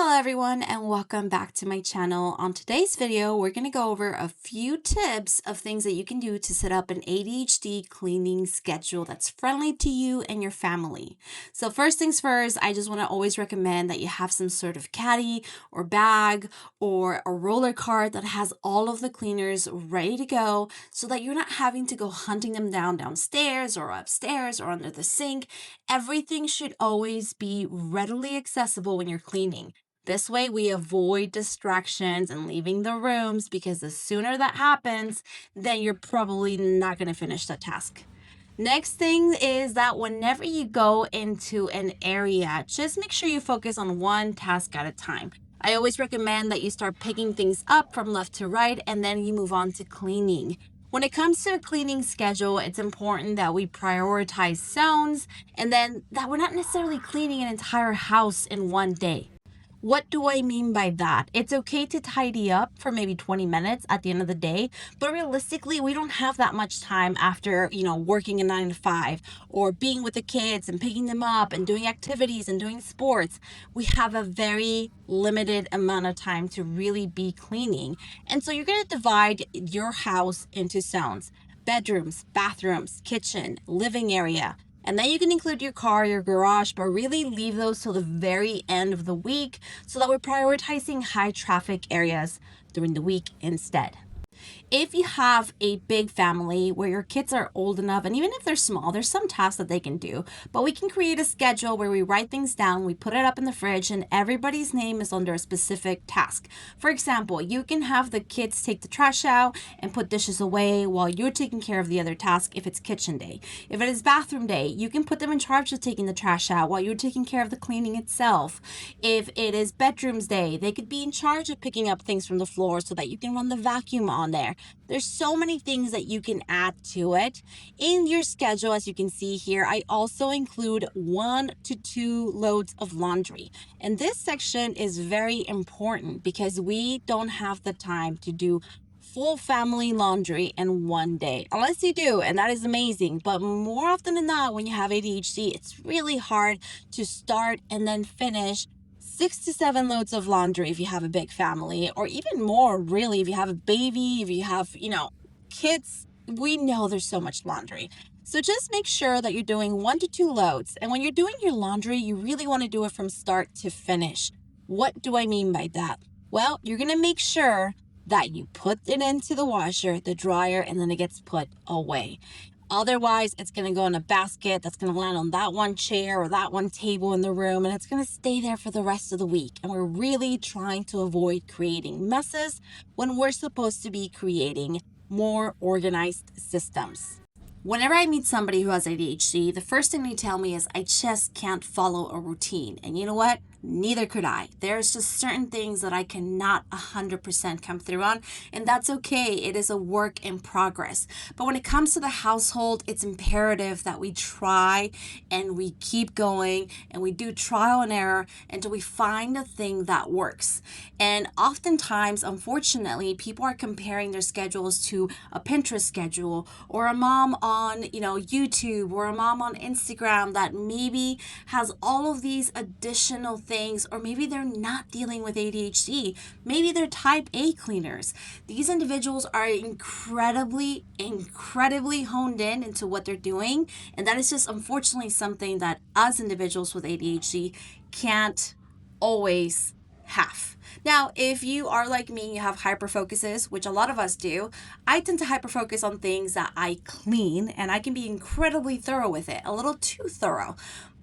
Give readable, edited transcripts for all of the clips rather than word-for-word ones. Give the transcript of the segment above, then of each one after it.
Hello everyone and welcome back to my channel. On today's video, we're going to go over a few tips of things that you can do to set up an ADHD cleaning schedule that's friendly to you and your family. So first things first, I just want to always recommend that you have some sort of caddy or bag or a roller cart that has all of the cleaners ready to go so that you're not having to go hunting them downstairs or upstairs or under the sink. Everything should always be readily accessible when you're cleaning. This way we avoid distractions and leaving the rooms because the sooner that happens, then you're probably not going to finish the task. Next thing is that whenever you go into an area, just make sure you focus on one task at a time. I always recommend that you start picking things up from left to right and then you move on to cleaning. When it comes to a cleaning schedule, it's important that we prioritize zones and then that we're not necessarily cleaning an entire house in one day. What do I mean by that? It's okay to tidy up for maybe 20 minutes at the end of the day, but realistically, we don't have that much time after, working a 9 to 5 or being with the kids and picking them up and doing activities and doing sports. We have a very limited amount of time to really be cleaning. And so you're going to divide your house into zones: bedrooms, bathrooms, kitchen, living area. And then you can include your car, your garage, but really leave those till the very end of the week so that we're prioritizing high traffic areas during the week instead. If you have a big family where your kids are old enough, and even if they're small, there's some tasks that they can do, but we can create a schedule where we write things down, we put it up in the fridge, and everybody's name is under a specific task. For example, you can have the kids take the trash out and put dishes away while you're taking care of the other task if it's kitchen day. If it is bathroom day, you can put them in charge of taking the trash out while you're taking care of the cleaning itself. If it is bedrooms day, they could be in charge of picking up things from the floor so that you can run the vacuum on there. There's so many things that you can add to it. In your schedule, as you can see here, I also include 1 to 2 loads of laundry. And this section is very important because we don't have the time to do full family laundry in one day, unless you do, and that is amazing. But more often than not, when you have ADHD, it's really hard to start and then finish 6 to 7 loads of laundry if you have a big family, or even more, really, if you have a baby, if you have, kids. We know there's so much laundry. So just make sure that you're doing 1 to 2 loads. And when you're doing your laundry, you really want to do it from start to finish. What do I mean by that? Well, you're going to make sure that you put it into the washer, the dryer, and then it gets put away. Otherwise, it's going to go in a basket that's going to land on that one chair or that one table in the room, and it's going to stay there for the rest of the week. And we're really trying to avoid creating messes when we're supposed to be creating more organized systems. Whenever I meet somebody who has ADHD, the first thing they tell me is, I just can't follow a routine. And you know what? Neither could I. There's just certain things that I cannot 100% come through on, and that's okay. It is a work in progress. But when it comes to the household, it's imperative that we try and we keep going and we do trial and error until we find a thing that works. And oftentimes, unfortunately, people are comparing their schedules to a Pinterest schedule or a mom on, YouTube, or a mom on Instagram that maybe has all of these additional things, or maybe they're not dealing with ADHD. Maybe they're type A cleaners. These individuals are incredibly honed in into what they're doing, and that is just unfortunately something that us individuals with ADHD can't always have. Now, if you are like me, you have hyperfocuses, which a lot of us do. I tend to hyperfocus on things that I clean, and I can be incredibly thorough with it, a little too thorough.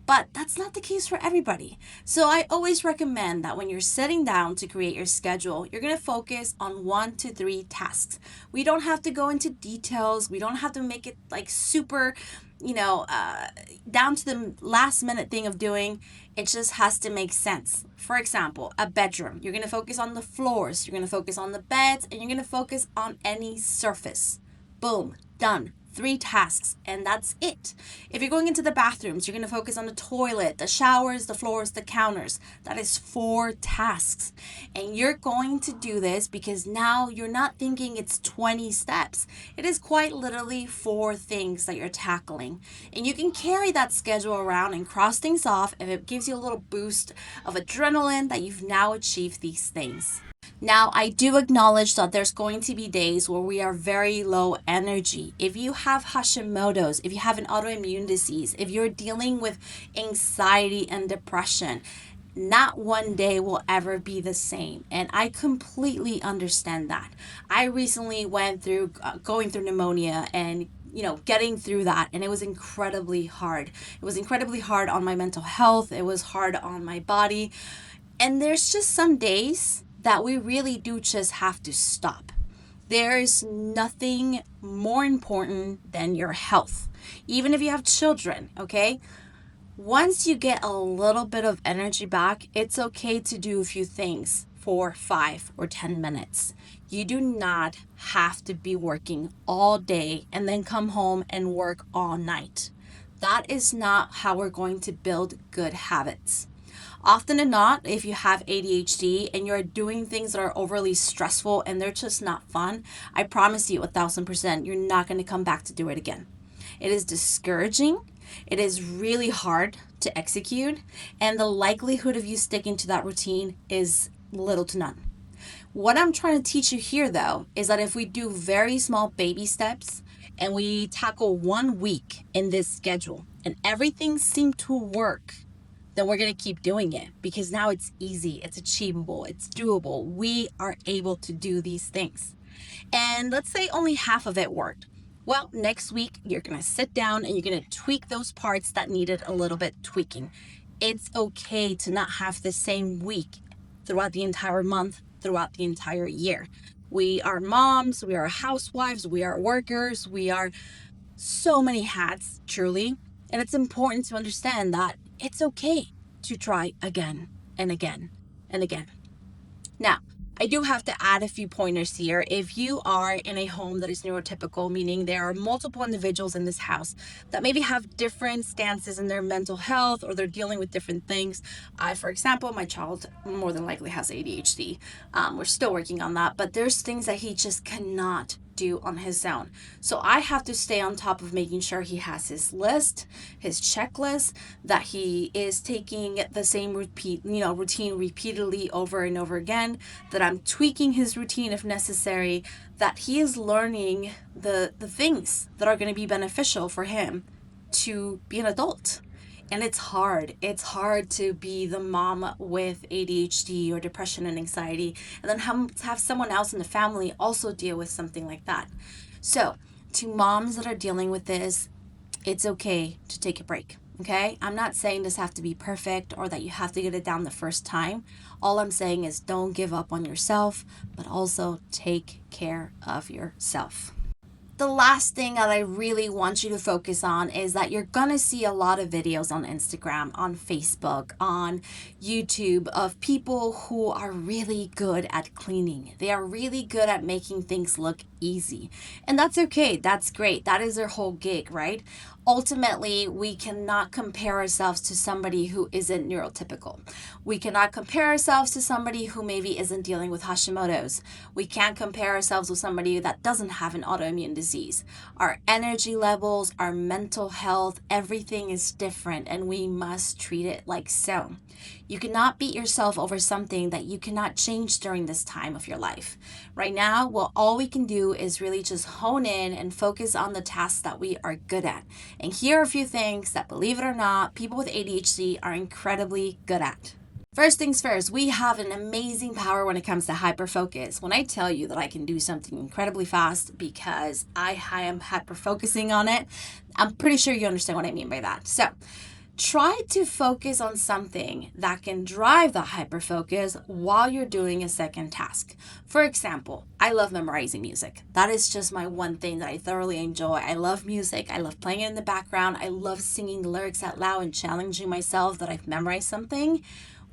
But that's not the case for everybody. So I always recommend that when you're sitting down to create your schedule, you're going to focus on 1 to 3 tasks. We don't have to go into details. We don't have to make it like super, down to the last minute thing of doing. It just has to make sense. For example, a bedroom. You're going to focus on the floors. You're going to focus on the beds, and you're going to focus on any surface. Boom, done. 3 tasks, and that's it. If you're going into the bathrooms, you're going to focus on the toilet, the showers, the floors, the counters. That is 4 tasks. And you're going to do this because now you're not thinking it's 20 steps. It is quite literally 4 things that you're tackling. And you can carry that schedule around and cross things off if it gives you a little boost of adrenaline that you've now achieved these things. Now, I do acknowledge that there's going to be days where we are very low energy. If you have Hashimoto's, if you have an autoimmune disease, if you're dealing with anxiety and depression, not one day will ever be the same. And I completely understand that. I recently went through going through pneumonia and getting through that, and it was incredibly hard. It was incredibly hard on my mental health. It was hard on my body. And there's just some days that we really do just have to stop. There's nothing more important than your health, even if you have children, okay? Once you get a little bit of energy back, it's okay to do a few things for 5 or 10 minutes. You do not have to be working all day and then come home and work all night. That is not how we're going to build good habits. Often than not, if you have ADHD and you're doing things that are overly stressful and they're just not fun, I promise you 1,000% you're not going to come back to do it again. It is discouraging. It is really hard to execute, and the likelihood of you sticking to that routine is little to none. What I'm trying to teach you here, though, is that if we do very small baby steps and we tackle 1 week in this schedule and everything seemed to work, then we're going to keep doing it because now it's easy, it's achievable, it's doable. We are able to do these things. And let's say only half of it worked. Well, next week, you're going to sit down and you're going to tweak those parts that needed a little bit tweaking. It's okay to not have the same week throughout the entire month, throughout the entire year. We are moms, we are housewives, we are workers, we are so many hats, truly. And it's important to understand that it's okay to try again and again and again. Now, I do have to add a few pointers here. If you are in a home that is neurotypical, meaning there are multiple individuals in this house that maybe have different stances in their mental health or they're dealing with different things. For example, my child more than likely has ADHD. We're still working on that, but there's things that he just cannot do on his own. So I have to stay on top of making sure he has his list, his checklist, that he is taking the same routine repeatedly over and over again, that I'm tweaking his routine if necessary, that he is learning the things that are going to be beneficial for him to be an adult. And it's hard. It's hard to be the mom with ADHD or depression and anxiety, and then have someone else in the family also deal with something like that. So, to moms that are dealing with this, it's okay to take a break, okay? I'm not saying this have to be perfect or that you have to get it down the first time. All I'm saying is don't give up on yourself, but also take care of yourself. The last thing that I really want you to focus on is that you're going to see a lot of videos on Instagram, on Facebook, on YouTube of people who are really good at cleaning. They are really good at making things look easy. And that's okay. That's great. That is their whole gig, right? Ultimately, we cannot compare ourselves to somebody who isn't neurotypical. We cannot compare ourselves to somebody who maybe isn't dealing with Hashimoto's. We can't compare ourselves with somebody that doesn't have an autoimmune disease. Our energy levels, our mental health, everything is different, and we must treat it like so. You cannot beat yourself over something that you cannot change during this time of your life. Right now, well, all we can do is really just hone in and focus on the tasks that we are good at. And here are a few things that, believe it or not, people with ADHD are incredibly good at. First things first, we have an amazing power when it comes to hyperfocus. When I tell you that I can do something incredibly fast because I am hyperfocusing on it, I'm pretty sure you understand what I mean by that. So, try to focus on something that can drive the hyperfocus while you're doing a second task. For example, I love memorizing music. That is just my one thing that I thoroughly enjoy. I love music. I love playing it in the background. I love singing the lyrics out loud and challenging myself that I've memorized something.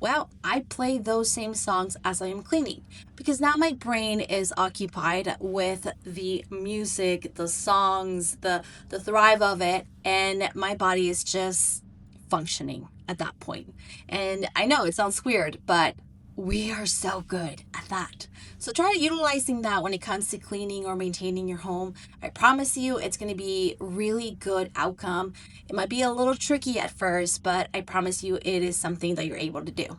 Well, I play those same songs as I am cleaning because now my brain is occupied with the music, the songs, the thrive of it, and my body is just functioning at that point. And I know it sounds weird, but we are so good at that. So try utilizing that when it comes to cleaning or maintaining your home. I promise you it's going to be really good outcome. It might be a little tricky at first, but I promise you it is something that you're able to do.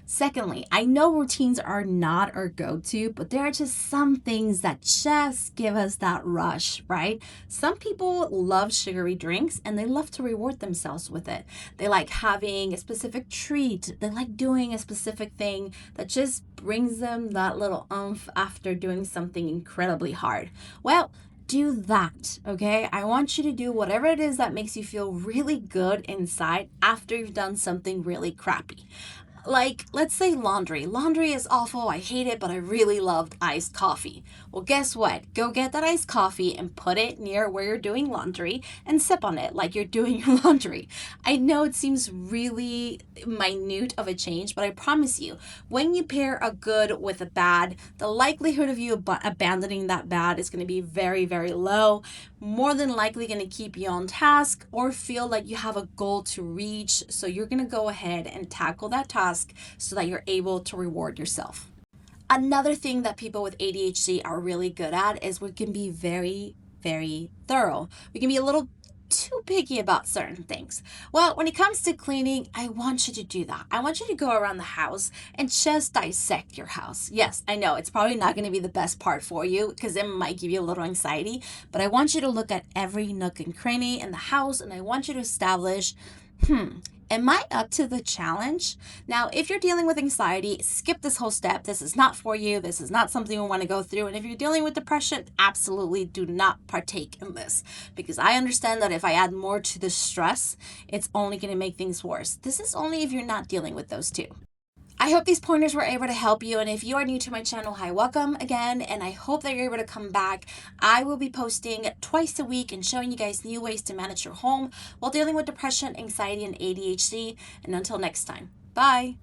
Secondly, I know routines are not our go to, but there are just some things that just give us that rush, right? Some people love sugary drinks and they love to reward themselves with it. They like having a specific treat, they like doing a specific thing that just brings them that little oomph after doing something incredibly hard. Well, do that, okay? I want you to do whatever it is that makes you feel really good inside after you've done something really crappy. Like, let's say laundry. Laundry is awful. I hate it, but I really loved iced coffee. Well, guess what? Go get that iced coffee and put it near where you're doing laundry and sip on it like you're doing your laundry. I know it seems really minute of a change, but I promise you, when you pair a good with a bad, the likelihood of you abandoning that bad is going to be very, very low. More than likely going to keep you on task or feel like you have a goal to reach. So you're going to go ahead and tackle that task so that you're able to reward yourself. Another thing that people with ADHD are really good at is we can be very, very thorough. We can be a little too picky about certain things. Well, when it comes to cleaning, I want you to do that. I want you to go around the house and just dissect your house. Yes, I know it's probably not going to be the best part for you because it might give you a little anxiety, but I want you to look at every nook and cranny in the house and I want you to establish, am I up to the challenge? Now, if you're dealing with anxiety, skip this whole step. This is not for you. This is not something you want to go through. And if you're dealing with depression, absolutely do not partake in this because I understand that if I add more to the stress, it's only going to make things worse. This is only if you're not dealing with those two. I hope these pointers were able to help you. And if you are new to my channel, hi, welcome again. And I hope that you're able to come back. I will be posting twice a week and showing you guys new ways to manage your home while dealing with depression, anxiety, and ADHD. And until next time, bye.